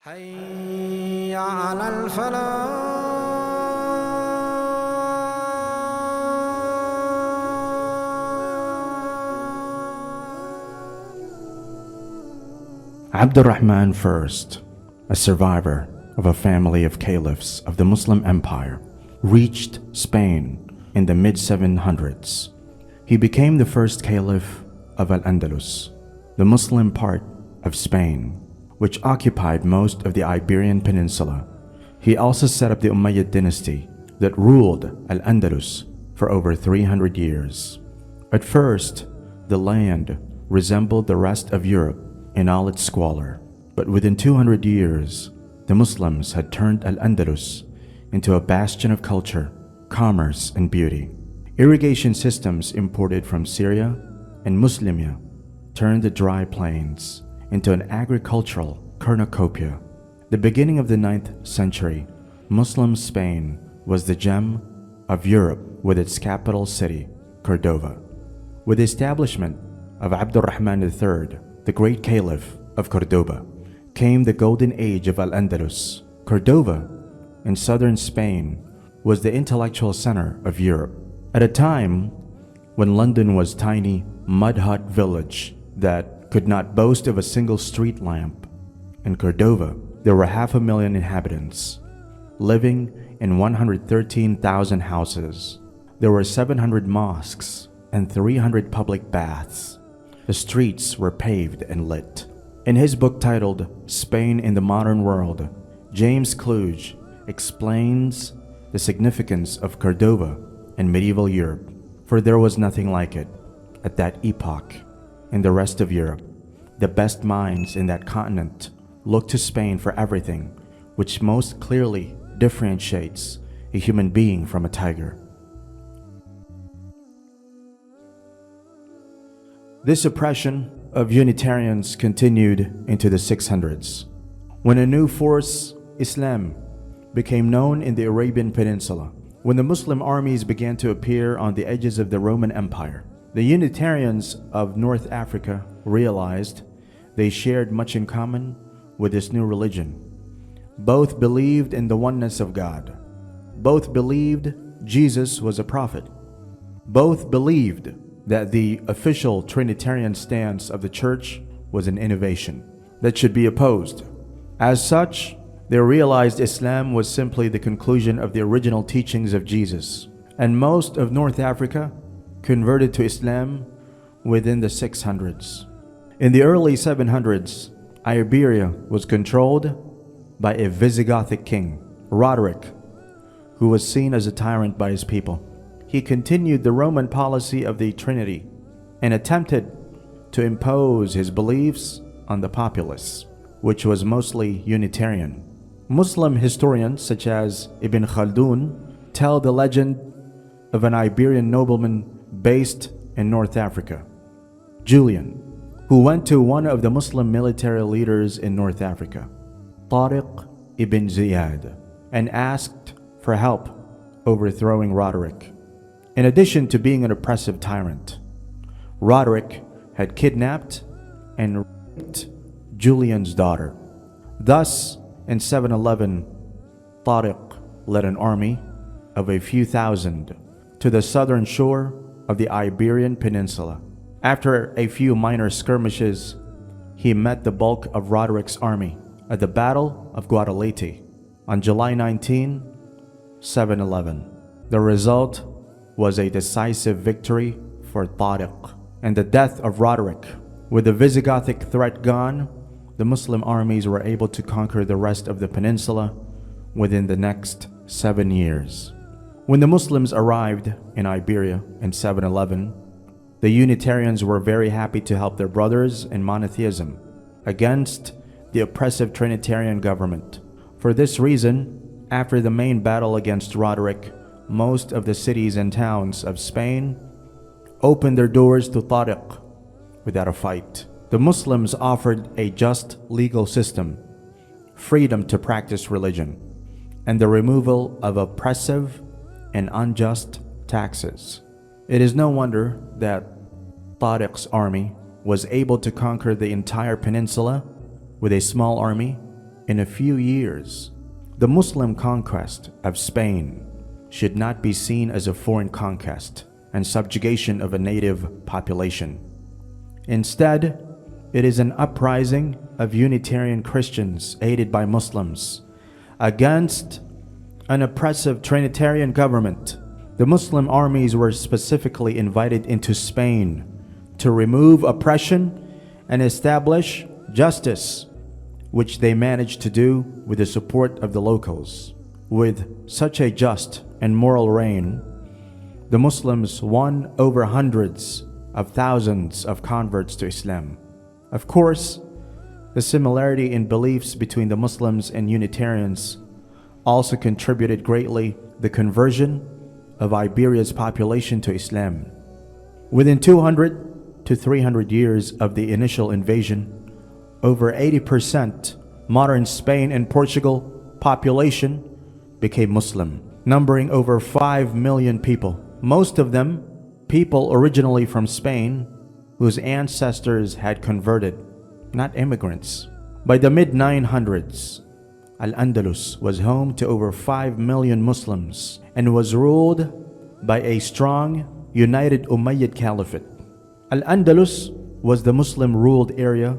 حي على الفلاح. al-Rahman first, a survivor of a family of caliphs of the Muslim Empire, reached Spain in the mid-700s. He became the first Caliph of Al-Andalus, the Muslim part of Spain, which occupied most of the Iberian Peninsula. He also set up the Umayyad Dynasty that ruled Al-Andalus for over 300 years. At first, the land resembled the rest of Europe in all its squalor, but within 200 years, the Muslims had turned Al-Andalus into a bastion of culture, commerce, and beauty. Irrigation systems imported from Syria and Muslimia turned the dry plains into an agricultural cornucopia. The beginning of the 9th century, Muslim Spain was the gem of Europe with its capital city, Cordova. With the establishment of al-Rahman III, the great Caliph of Cordoba, came the golden age of Al-Andalus. Cordova in southern Spain was the intellectual center of Europe. At a time when London was a tiny mud hut village that could not boast of a single street lamp, in Cordova there were 500,000 inhabitants, living in 113,000 houses. There were 700 mosques and 300 public baths. The streets were paved and lit. In his book titled Spain in the Modern World, James Kluge explains the significance of Cordova in medieval Europe, for there was nothing like it at that epoch. In the rest of Europe, the best minds in that continent looked to Spain for everything which most clearly differentiates a human being from a tiger. This oppression of Unitarians continued into the 600s, when a new force, Islam, became known in the Arabian Peninsula. When the Muslim armies began to appear on the edges of the Roman Empire, the Unitarians of North Africa realized they shared much in common with this new religion. Both believed in the oneness of God. Both believed Jesus was a prophet. Both believed that the official Trinitarian stance of the Church was an innovation that should be opposed. As such, they realized Islam was simply the conclusion of the original teachings of Jesus, and most of North Africa converted to Islam within the 600s. In the early 700s, Iberia was controlled by a Visigothic king, Roderick, who was seen as a tyrant by his people. He continued the Roman policy of the Trinity and attempted to impose his beliefs on the populace, which was mostly Unitarian. Muslim historians such as Ibn Khaldun tell the legend of an Iberian nobleman based in North Africa, Julian, who went to one of the Muslim military leaders in North Africa, Tariq ibn Ziyad, and asked for help overthrowing Roderick. In addition to being an oppressive tyrant, Roderick had kidnapped and raped Julian's daughter. Thus, in 711, Tariq led an army of a few thousand to the southern shore of the Iberian Peninsula. After a few minor skirmishes, he met the bulk of Roderick's army at the Battle of Guadalete on July 19, 711. The result was a decisive victory for Tariq and the death of Roderick. With the Visigothic threat gone, the Muslim armies were able to conquer the rest of the peninsula within the next 7 years. When the Muslims arrived in Iberia in 711, the Unitarians were very happy to help their brothers in monotheism against the oppressive Trinitarian government. For this reason, after the main battle against Roderick, most of the cities and towns of Spain opened their doors to Tariq without a fight. The Muslims offered a just legal system, freedom to practice religion, and the removal of oppressive and unjust taxes. It is no wonder that Tariq's army was able to conquer the entire peninsula with a small army in a few years, the Muslim conquest of Spain should not be seen as a foreign conquest and subjugation of a native population. Instead, it is an uprising of Unitarian Christians aided by Muslims against an oppressive Trinitarian government. The Muslim armies were specifically invited into Spain to remove oppression and establish justice, which they managed to do with the support of the locals. With such a just and moral reign, the Muslims won over hundreds of thousands of converts to Islam. Of course, the similarity in beliefs between the Muslims and Unitarians also contributed greatly the conversion of Iberia's population to Islam. Within 200 to 300 years of the initial invasion, over 80% modern Spain and Portugal population became Muslim, numbering over 5 million people. Most of them people originally from Spain whose ancestors had converted, not immigrants. By the mid-900s, Al-Andalus was home to over 5 million Muslims and was ruled by a strong, united Umayyad Caliphate. Al-Andalus was the Muslim-ruled area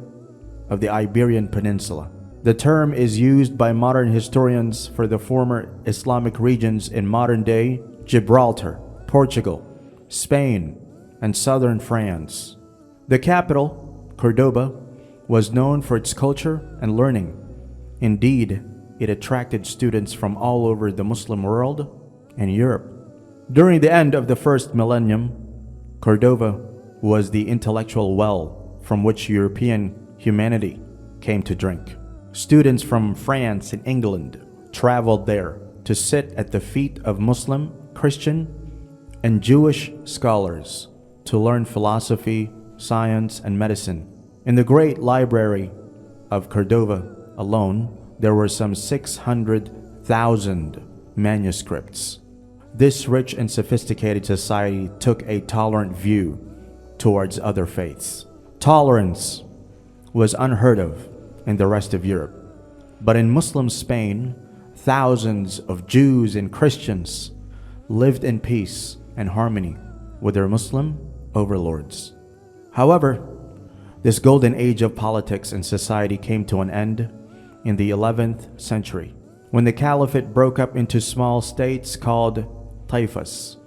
of the Iberian Peninsula. The term is used by modern historians for the former Islamic regions in modern-day Gibraltar, Portugal, Spain, and southern France. The capital, Cordoba, was known for its culture and learning. Indeed, it attracted students from all over the Muslim world and Europe. During the end of the first millennium, Cordoba was the intellectual well from which European humanity came to drink. Students from France and England traveled there to sit at the feet of Muslim, Christian, and Jewish scholars to learn philosophy, science, and medicine. In the great library of Cordoba alone, there were some 600,000 manuscripts. This rich and sophisticated society took a tolerant view towards other faiths. Tolerance was unheard of in the rest of Europe. But in Muslim Spain, thousands of Jews and Christians lived in peace and harmony with their Muslim overlords. However, this golden age of politics and society came to an end in the 11th century, when the caliphate broke up into small states called taifas.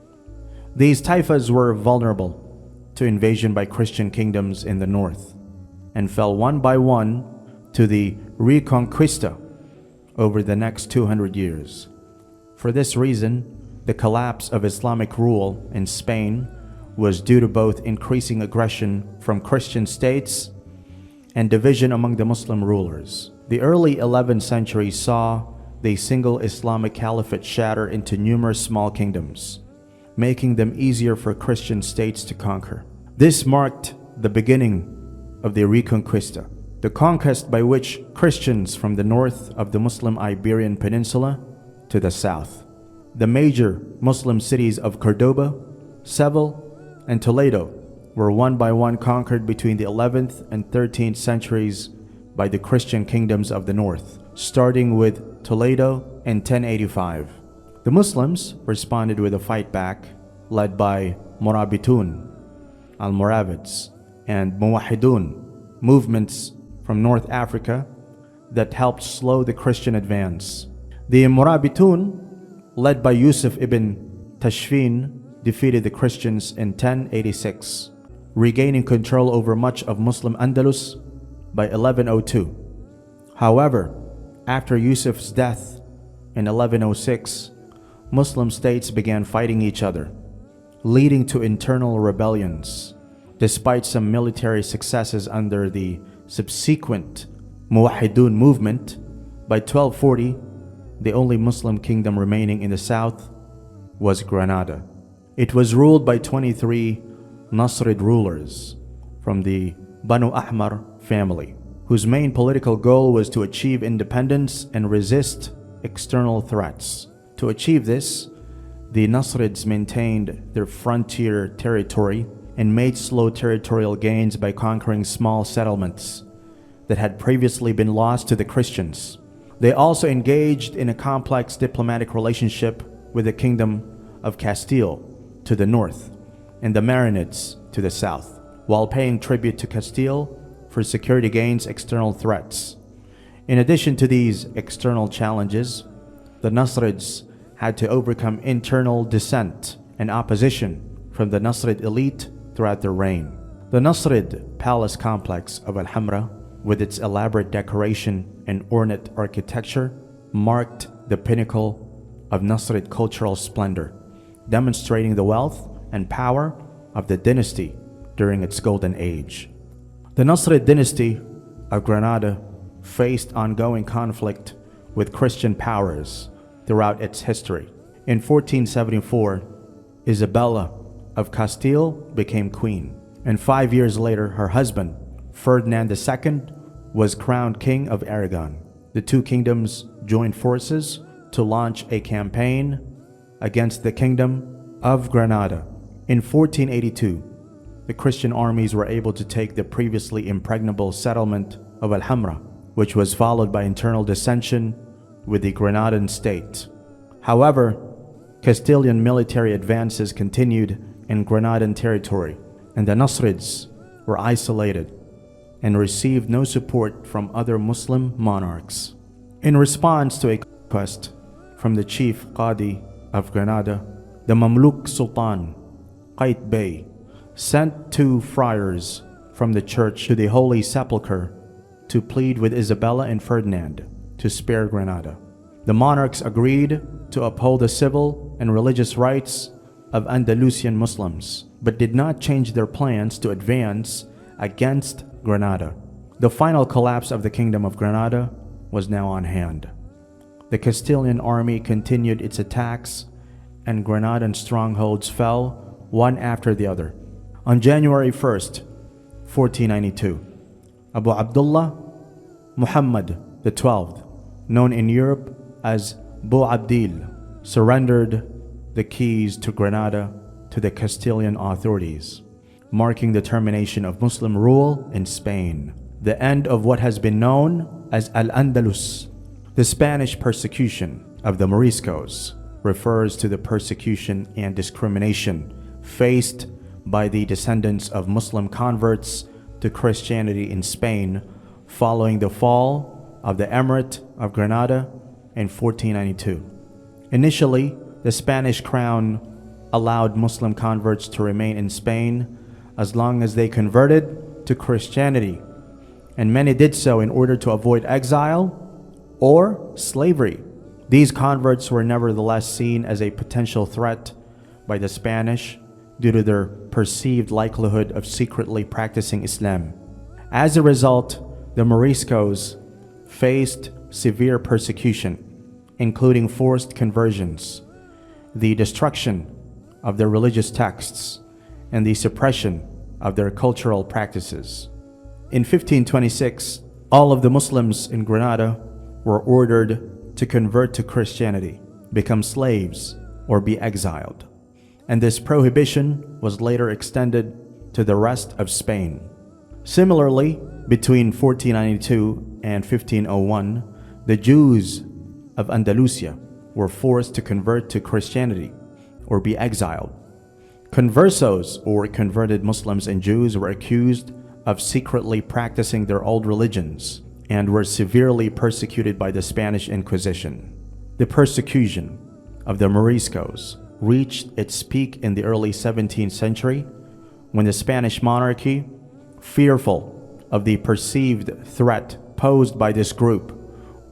These taifas were vulnerable to invasion by Christian kingdoms in the north and fell one by one to the Reconquista over the next 200 years. For this reason, the collapse of Islamic rule in Spain was due to both increasing aggression from Christian states and division among the Muslim rulers. The early 11th century saw the single Islamic caliphate shatter into numerous small kingdoms, making them easier for Christian states to conquer. This marked the beginning of the Reconquista, the conquest by which Christians from the north of the Muslim Iberian Peninsula to the south. The major Muslim cities of Cordoba, Seville, and Toledo were one by one conquered between the 11th and 13th centuries by the Christian kingdoms of the north, starting with Toledo in 1085. The Muslims responded with a fight back led by Murabitun, Almoravids, and Muwahidun, movements from North Africa that helped slow the Christian advance. The Murabitun, led by Yusuf ibn Tashfin, defeated the Christians in 1086, regaining control over much of Muslim Andalus by 1102. However, after Yusuf's death in 1106, Muslim states began fighting each other, leading to internal rebellions. Despite some military successes under the subsequent Muwahidun movement, by 1240, the only Muslim kingdom remaining in the south was Granada. It was ruled by 23 Nasrid rulers from the Banu Ahmar family, whose main political goal was to achieve independence and resist external threats. To achieve this, the Nasrids maintained their frontier territory and made slow territorial gains by conquering small settlements that had previously been lost to the Christians. They also engaged in a complex diplomatic relationship with the Kingdom of Castile to the north and the Marinids to the south, while paying tribute to Castile for security against external threats. In addition to these external challenges, the Nasrids had to overcome internal dissent and opposition from the Nasrid elite throughout their reign. The Nasrid palace complex of Al-Hamra, with its elaborate decoration and ornate architecture, marked the pinnacle of Nasrid cultural splendor, demonstrating the wealth and power of the dynasty during its golden age. The Nasrid dynasty of Granada faced ongoing conflict with Christian powers throughout its history. In 1474, Isabella of Castile became queen, and 5 years later, her husband, Ferdinand II, was crowned King of Aragon. The two kingdoms joined forces to launch a campaign against the Kingdom of Granada. In 1482, the Christian armies were able to take the previously impregnable settlement of Al-Hamra, which was followed by internal dissension with the Granadan state. However, Castilian military advances continued in Granadan territory, and the Nasrids were isolated and received no support from other Muslim monarchs. In response to a request from the chief Qadi of Granada, the Mamluk Sultan Qait Bey sent 2 friars from the church to the Holy Sepulchre to plead with Isabella and Ferdinand to spare Granada. The monarchs agreed to uphold the civil and religious rights of Andalusian Muslims, but did not change their plans to advance against Granada. The final collapse of the Kingdom of Granada was now on hand. The Castilian army continued its attacks, and Granadan strongholds fell one after the other. On January 1st, 1492, Abu Abdullah Muhammad XII, known in Europe as Bu Abdil, surrendered the keys to Granada to the Castilian authorities, marking the termination of Muslim rule in Spain, the end of what has been known as Al-Andalus. The Spanish persecution of the Moriscos refers to the persecution and discrimination faced by the descendants of Muslim converts to Christianity in Spain following the fall of the Emirate of Granada in 1492. Initially, the Spanish crown allowed Muslim converts to remain in Spain as long as they converted to Christianity, and many did so in order to avoid exile or slavery. These converts were nevertheless seen as a potential threat by the Spanish due to their perceived likelihood of secretly practicing Islam. As a result, the Moriscos faced severe persecution, including forced conversions, the destruction of their religious texts, and the suppression of their cultural practices. In 1526, all of the Muslims in Granada were ordered to convert to Christianity, become slaves, or be exiled. And this prohibition was later extended to the rest of Spain. Similarly, between 1492 and 1501, the Jews of Andalusia were forced to convert to Christianity or be exiled. Conversos, or converted Muslims and Jews, were accused of secretly practicing their old religions and were severely persecuted by the Spanish Inquisition. The persecution of the Moriscos reached its peak in the early 17th century when the Spanish monarchy, fearful of the perceived threat posed by this group,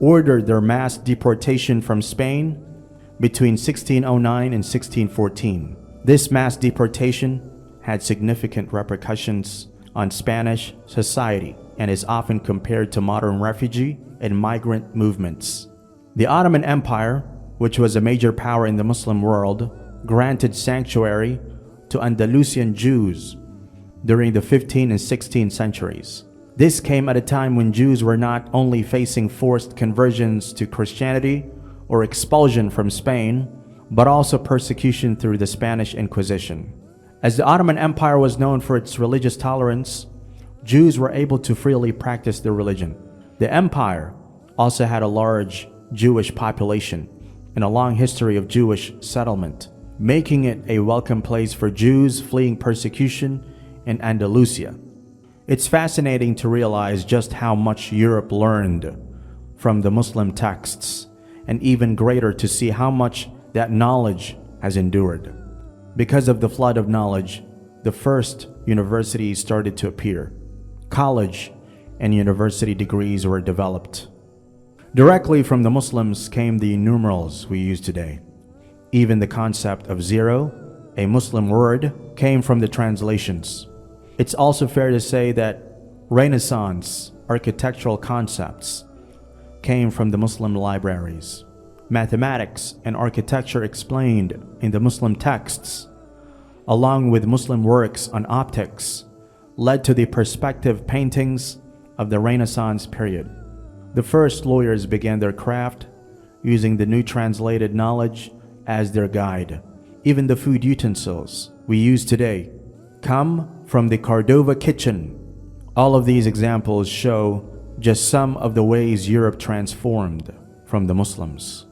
ordered their mass deportation from Spain between 1609 and 1614. This mass deportation had significant repercussions on Spanish society and is often compared to modern refugee and migrant movements. The Ottoman Empire, which was a major power in the Muslim world, granted sanctuary to Andalusian Jews during the 15th and 16th centuries. This came at a time when Jews were not only facing forced conversions to Christianity or expulsion from Spain, but also persecution through the Spanish Inquisition. As the Ottoman Empire was known for its religious tolerance, Jews were able to freely practice their religion. The empire also had a large Jewish population and a long history of Jewish settlement, making it a welcome place for Jews fleeing persecution in Andalusia. It's fascinating to realize just how much Europe learned from the Muslim texts, and even greater to see how much that knowledge has endured. Because of the flood of knowledge, the first universities started to appear. College and university degrees were developed. Directly from the Muslims came the numerals we use today. Even the concept of zero, a Muslim word, came from the translations. It's also fair to say that Renaissance architectural concepts came from the Muslim libraries. Mathematics and architecture explained in the Muslim texts, along with Muslim works on optics, led to the perspective paintings of the Renaissance period. The first lawyers began their craft using the new translated knowledge as their guide. Even the food utensils we use today come from the Cordova kitchen. All of these examples show just some of the ways Europe transformed from the Muslims.